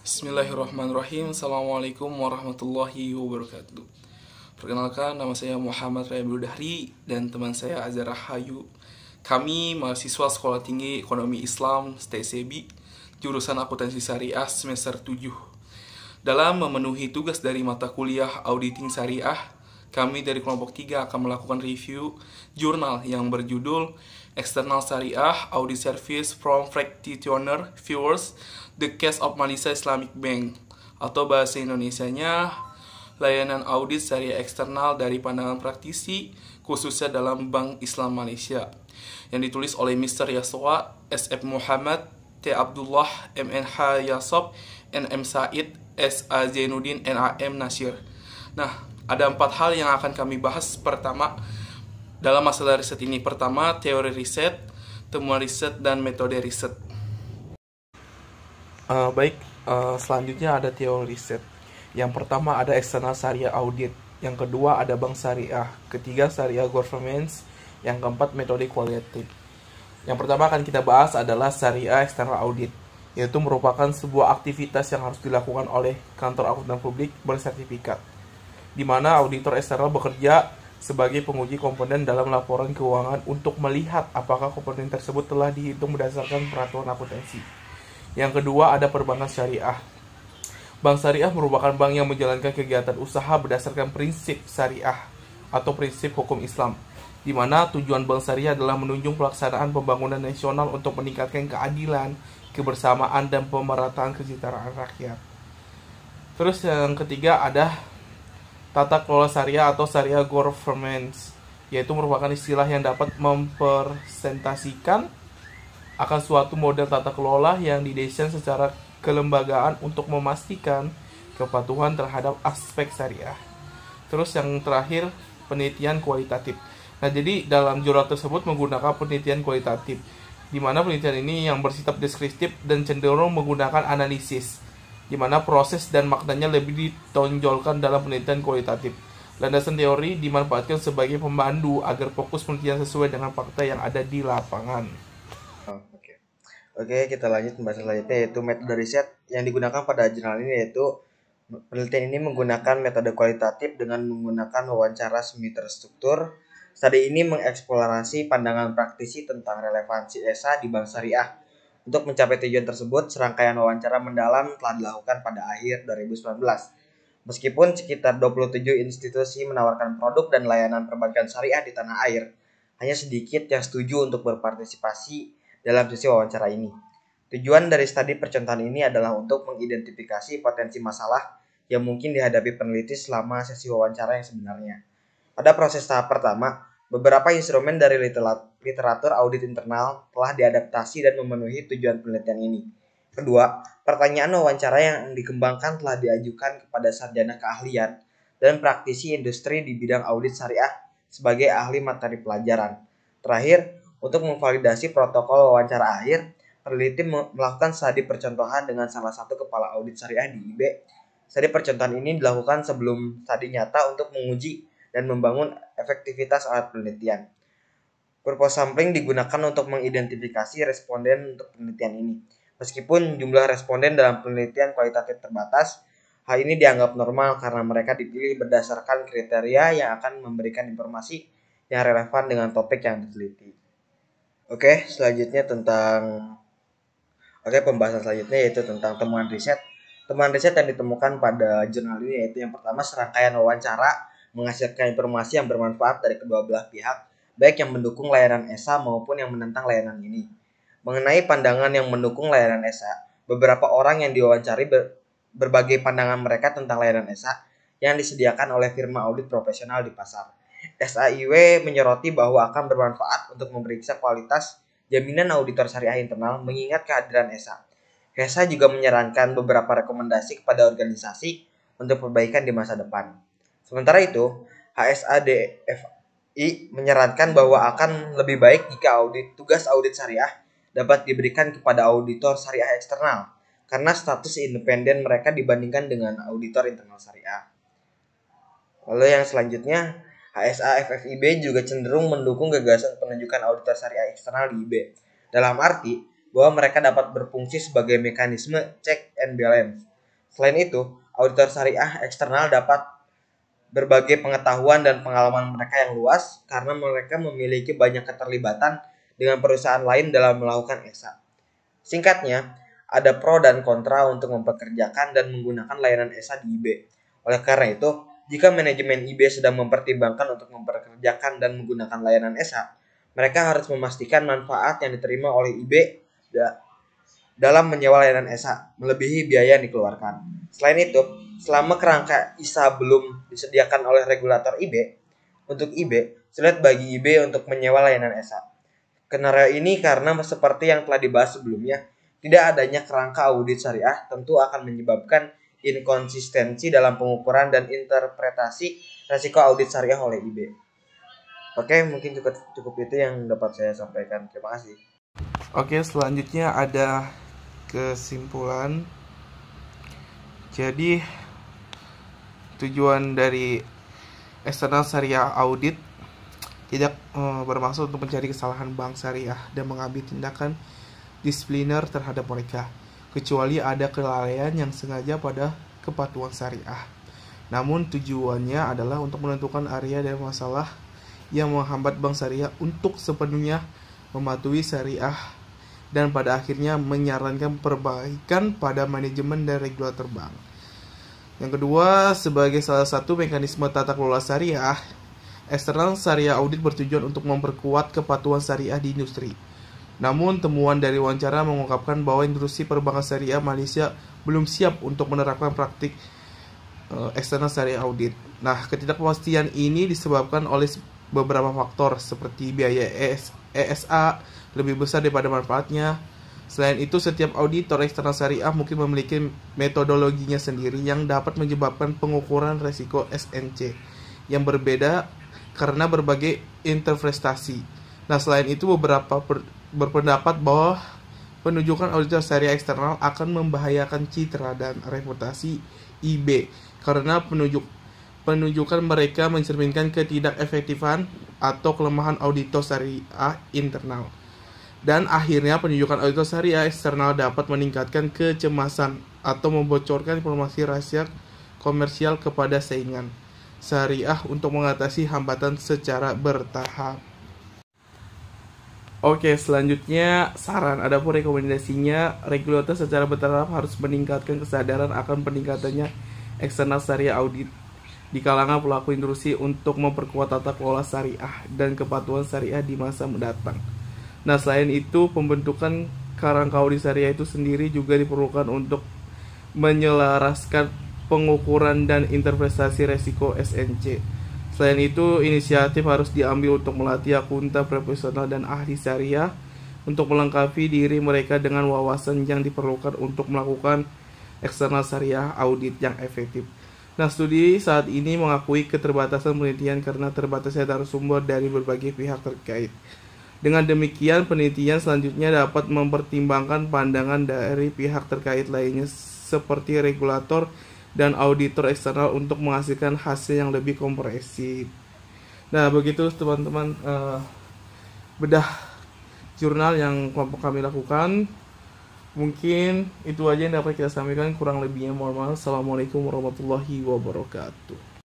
Bismillahirrahmanirrahim. Assalamualaikum warahmatullahi wabarakatuh. Perkenalkan, nama saya Muhammad Raibul Dahri dan teman saya Azhar Rahayu. Kami mahasiswa Sekolah Tinggi Ekonomi Islam STSEBI, jurusan Akuntansi Syariah semester 7. Dalam memenuhi tugas dari mata kuliah Auditing Syariah, kami dari kelompok 3 akan melakukan review jurnal yang berjudul External Syariah Audit Service from Practitioner Viewers, The Case of Malaysia Islamic Bank, atau bahasa Indonesianya layanan audit syariah eksternal dari pandangan praktisi khususnya dalam Bank Islam Malaysia, yang ditulis oleh Mr. Yaswa, SF Muhammad, T. Abdullah, MNH Yasob, NM Said, SA Zainuddin, NAM Nasir. Nah, ada 4 hal yang akan kami bahas pertama dalam masalah riset ini. Pertama, teori riset, temuan riset, dan metode riset. Selanjutnya ada teori riset. Yang pertama ada external syariah audit. Yang kedua ada bank syariah. Ketiga syariah governance. Yang keempat metode kualitatif. Yang pertama akan kita bahas adalah syariah external audit, yaitu merupakan sebuah aktivitas yang harus dilakukan oleh kantor akuntan publik bersertifikat, di mana auditor eksternal bekerja sebagai penguji komponen dalam laporan keuangan untuk melihat apakah komponen tersebut telah dihitung berdasarkan peraturan akuntansi. Yang kedua ada perbankan syariah. Bank syariah merupakan bank yang menjalankan kegiatan usaha berdasarkan prinsip syariah atau prinsip hukum Islam, di mana tujuan bank syariah adalah menunjang pelaksanaan pembangunan nasional untuk meningkatkan keadilan, kebersamaan, dan pemerataan kesejahteraan rakyat. Terus yang ketiga ada tata kelola syariah atau syariah governance, yaitu merupakan istilah yang dapat mempresentasikan akan suatu model tata kelola yang didesain secara kelembagaan untuk memastikan kepatuhan terhadap aspek syariah. Terus yang terakhir, penelitian kualitatif. Nah, jadi dalam jurnal tersebut menggunakan penelitian kualitatif, di mana penelitian ini yang bersifat deskriptif dan cenderung menggunakan analisis, di mana proses dan maknanya lebih ditonjolkan dalam penelitian kualitatif. Landasan teori dimanfaatkan sebagai pemandu agar fokus penelitian sesuai dengan fakta yang ada di lapangan. Oke, kita lanjut pembahasan selanjutnya, yaitu metode riset yang digunakan pada jurnal ini, yaitu penelitian ini menggunakan metode kualitatif dengan menggunakan wawancara semi terstruktur. Studi ini mengeksplorasi pandangan praktisi tentang relevansi ESA di bank syariah. Untuk mencapai tujuan tersebut, serangkaian wawancara mendalam telah dilakukan pada akhir 2019. Meskipun sekitar 27 institusi menawarkan produk dan layanan perbankan syariah di tanah air, hanya sedikit yang setuju untuk berpartisipasi dalam sesi wawancara ini. Tujuan dari studi percontohan ini adalah untuk mengidentifikasi potensi masalah yang mungkin dihadapi peneliti selama sesi wawancara yang sebenarnya. Pada proses tahap pertama, beberapa instrumen dari literatur audit internal telah diadaptasi dan memenuhi tujuan penelitian ini. Kedua, pertanyaan wawancara yang dikembangkan telah diajukan kepada sarjana keahlian dan praktisi industri di bidang audit syariah sebagai ahli materi pelajaran. Terakhir, untuk memvalidasi protokol wawancara akhir, peneliti melakukan studi percontohan dengan salah satu kepala audit syariah di IB. Studi percontohan ini dilakukan sebelum studi nyata untuk menguji dan membangun efektivitas alat penelitian. Purpose sampling digunakan untuk mengidentifikasi responden untuk penelitian ini. Meskipun jumlah responden dalam penelitian kualitatif terbatas, hal ini dianggap normal karena mereka dipilih berdasarkan kriteria yang akan memberikan informasi yang relevan dengan topik yang diteliti. Pembahasan selanjutnya yaitu tentang temuan riset. Temuan riset yang ditemukan pada jurnal ini yaitu yang pertama, serangkaian wawancara menghasilkan informasi yang bermanfaat dari kedua belah pihak, baik yang mendukung layanan ESA maupun yang menentang layanan ini. Mengenai pandangan yang mendukung layanan ESA, beberapa orang yang diwawancari berbagai pandangan mereka tentang layanan ESA yang disediakan oleh firma audit profesional di pasar. SAIW menyoroti bahwa akan bermanfaat untuk memeriksa kualitas jaminan auditor syariah internal mengingat kehadiran ESA. ESA juga menyarankan beberapa rekomendasi kepada organisasi untuk perbaikan di masa depan. Sementara itu, HSADFI menyarankan bahwa akan lebih baik jika tugas audit syariah dapat diberikan kepada auditor syariah eksternal karena status independen mereka dibandingkan dengan auditor internal syariah. Lalu yang selanjutnya, HSAFFIB juga cenderung mendukung gagasan penunjukan auditor syariah eksternal di IB, dalam arti bahwa mereka dapat berfungsi sebagai mekanisme check and balance Selain itu, auditor syariah eksternal dapat berbagai pengetahuan dan pengalaman mereka yang luas karena mereka memiliki banyak keterlibatan dengan perusahaan lain dalam melakukan ESA. Singkatnya, ada pro dan kontra untuk mempekerjakan dan menggunakan layanan ESA di IB. Oleh karena itu, jika manajemen IB sedang mempertimbangkan untuk mempekerjakan dan menggunakan layanan ESA, mereka harus memastikan manfaat yang diterima oleh IB dalam menyewa layanan ESA melebihi biaya yang dikeluarkan. Selain itu, selama kerangka ISA belum disediakan oleh regulator IB, untuk IB, sulit bagi IB untuk menyewa layanan ESA. Skenario ini karena seperti yang telah dibahas sebelumnya, tidak adanya kerangka audit syariah tentu akan menyebabkan inkonsistensi dalam pengukuran dan interpretasi resiko audit syariah oleh IB. Oke, mungkin cukup itu yang dapat saya sampaikan. Terima kasih. Oke, selanjutnya ada kesimpulan. Jadi tujuan dari eksternal syariah audit tidak bermaksud untuk mencari kesalahan bank syariah dan mengambil tindakan disipliner terhadap mereka, kecuali ada kelalaian yang sengaja pada kepatuhan syariah. Namun tujuannya adalah untuk menentukan area dan masalah yang menghambat bank syariah untuk sepenuhnya mematuhi syariah dan pada akhirnya menyarankan perbaikan pada manajemen dan regulator bank. Yang kedua, sebagai salah satu mekanisme tata kelola syariah, eksternal syariah audit bertujuan untuk memperkuat kepatuhan syariah di industri. Namun, temuan dari wawancara mengungkapkan bahwa industri perbankan syariah Malaysia belum siap untuk menerapkan praktik eksternal syariah audit. Nah, ketidakpastian ini disebabkan oleh beberapa faktor seperti biaya ESA lebih besar daripada manfaatnya. Selain itu, setiap auditor eksternal syariah mungkin memiliki metodologinya sendiri yang dapat menyebabkan pengukuran resiko SNC yang berbeda karena berbagai interpretasi. Nah, selain itu beberapa berpendapat bahwa penunjukan auditor syariah eksternal akan membahayakan citra dan reputasi IB karena penunjukan mereka mencerminkan ketidakefektifan atau kelemahan auditor syariah internal. Dan akhirnya penunjukan auditor syariah eksternal dapat meningkatkan kecemasan atau membocorkan informasi rahasia komersial kepada saingan syariah untuk mengatasi hambatan secara bertahap. Oke, selanjutnya saran. Adapun rekomendasinya, regulator secara bertahap harus meningkatkan kesadaran akan peningkatannya eksternal syariah audit di kalangan pelaku industri untuk memperkuat tata kelola syariah dan kepatuhan syariah di masa mendatang. Nah, selain itu, pembentukan kerangka audit syariah itu sendiri juga diperlukan untuk menyelaraskan pengukuran dan interpretasi resiko SNC. Selain itu, inisiatif harus diambil untuk melatih akuntan profesional dan ahli syariah untuk melengkapi diri mereka dengan wawasan yang diperlukan untuk melakukan eksternal syariah audit yang efektif. Nah, studi saat ini mengakui keterbatasan penelitian karena terbatasnya narasumber dari berbagai pihak terkait. Dengan demikian, penelitian selanjutnya dapat mempertimbangkan pandangan dari pihak terkait lainnya seperti regulator dan auditor eksternal untuk menghasilkan hasil yang lebih komprehensif. Nah, begitu teman-teman bedah jurnal yang kelompok kami lakukan. Mungkin itu aja yang dapat kita sampaikan, kurang lebihnya mohon maaf. Assalamualaikum warahmatullahi wabarakatuh.